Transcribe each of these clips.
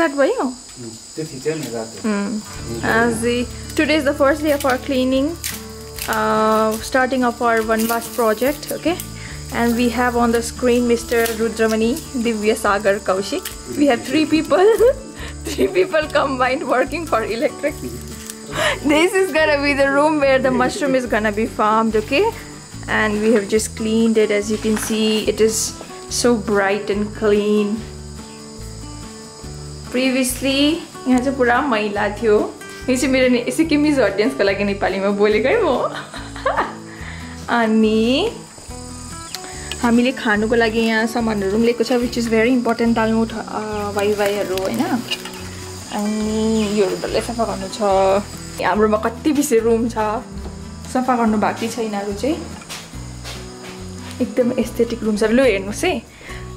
start भयो? Today is the first day of our cleaning, starting of our Vanvas project, okay? And we have on the screen Mr. Rudramani, Divya Sagar Kaushik. We have 3 people, 3 people combined working for electric. This is gonna be the room where the mushroom is gonna be farmed, okay? And we have just cleaned it. As you can see, it is so bright and clean. Previously, यहाँ चाहिँ पुरा मैला थियो. यो चाहिँ मेरो सिक्किमिज अडियन्सको लागि नेपालीमा बोलेको है म. अनि हामीले खानुको लागि यहाँ सामानहरु पनि लिएको छ, which is very important. दालमुट वाइवाइहरु हैन. अनि यो डल्लै सफा गर्नु छ. हाम्रोमा कति बेसी रुम छ, सफा गर्नु बाँकी छैनहरु चाहिँ. एकदम एस्थेटिक रूम छ. लु हेर्नुस् है,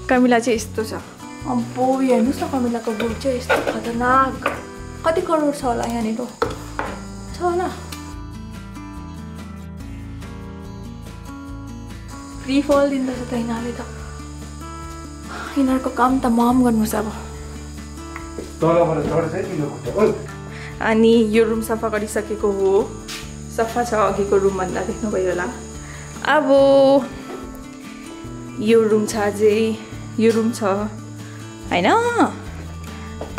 कमिला चाहिँ यस्तो छ. अब्बो हेर्नुस् न, कमिलाको बुढी चाहिँ यस्तो खतरनाक. कति करोड छ होला यहाँनिर? छ होला. फ्री फल दिँदैछ त यिनीहरूले त. यिनीहरूको काम त मम गर्नुहोस् अब. अनि यो रुम सफा गरिसकेको हो. सफा छ अघिको रुम भन्दा, देख्नुभयो होला. अब यो रुम छ अझै, यो रुम छ हैन.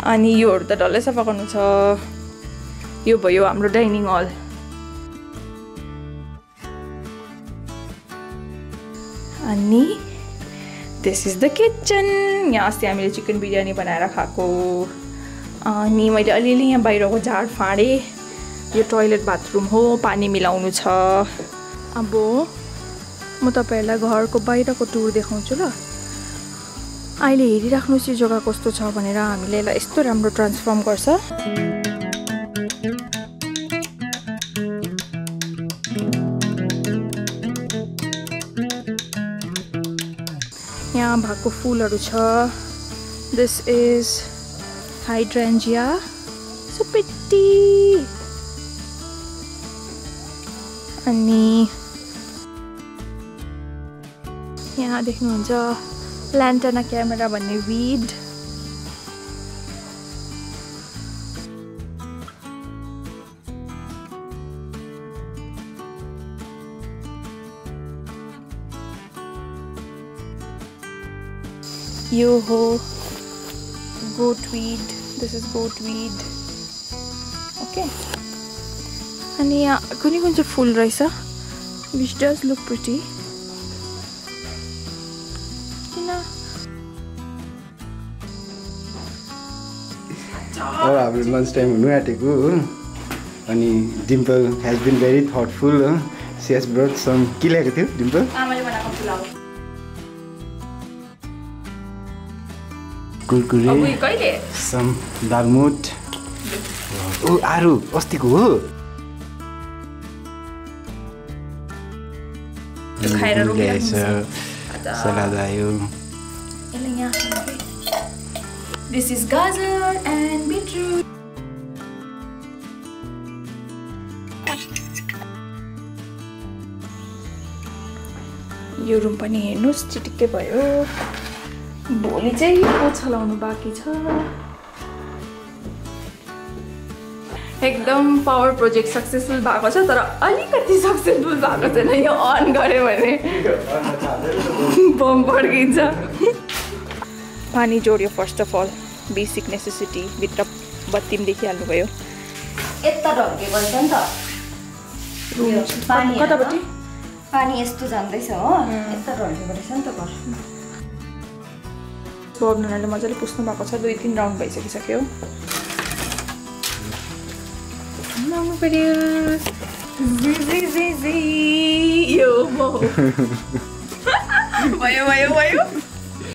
अनि योहरु त डल्लै सफा गर्नु छ. यो भयो हाम्रो डाइनिङ हल. अनि दिस इज द किचन. यहाँ अस्ति हामीले चिकन बिरयानी बनाएर खाएको. अनि मैले अलिअलि यहाँ बाहिरको झाड फाँडे. यो टोयलेट बाथरुम हो, पानी मिलाउनु छ. अब म तपाईहरुलाई घरको बाहिरको टुर देखाउँछु ल. अहिले हेरिराख्नुस् यो जग्गा कस्तो छ भनेर. हामीले यसलाई यस्तो राम्रो ट्रान्सफर्म गर्छ. यहाँ भएको फुलहरु छ. This is hydrangea. So pretty. अनि यहाँ देख्नुहुन्छ ल्यान्टना क्यामेरा भन्ने वीड. यो हो goat weed. This is goat weed. Okay. अनि यहाँ कुनै कुन चाहिँ फुल रहेछ, which does look pretty. अब हाम्रो लन्च टाइम हुनु आँटेको हो. अनि Dimple has been very thoughtful. She has brought some. के ल्याएको थियो डिम्पल? आमाले बनाएको पुलाउ. कुरकुरे. अब यो कहिले? सम दालमुट. ओ आरु अस्तिको हो. खाएर रोकिरहेछ. सलाद आयो. यसले यहाँ. This is gajar and beetroot. यो रुम पनि हेर्नुस् चिटिक्कै भयो. भोलि चाहिँ पोछा लाउनु बाँकी छ. एकदम पावर प्रोजेक्ट सक्सेसफुल भएको छ, तर अलिकति सक्सेसफुल भएको छैन. यो अन गरे भने बम पड्किन्छ. पानी जोड्यो. First of all basic necessity. भित्र बत्ती पनि देखिहाल्नु भयो. यता ढल्केको रहेछ नि त. पानी कतापट्टि पानी यस्तो जाँदैछ हो. यता ढल्केको रहेछ नि त घर. बर्नरले मजाले पुस्नु भएको छ. 2-3 राउन्ड भइसकिसक्यो. लाउनु पर्यो. यो भयो भयो भयो.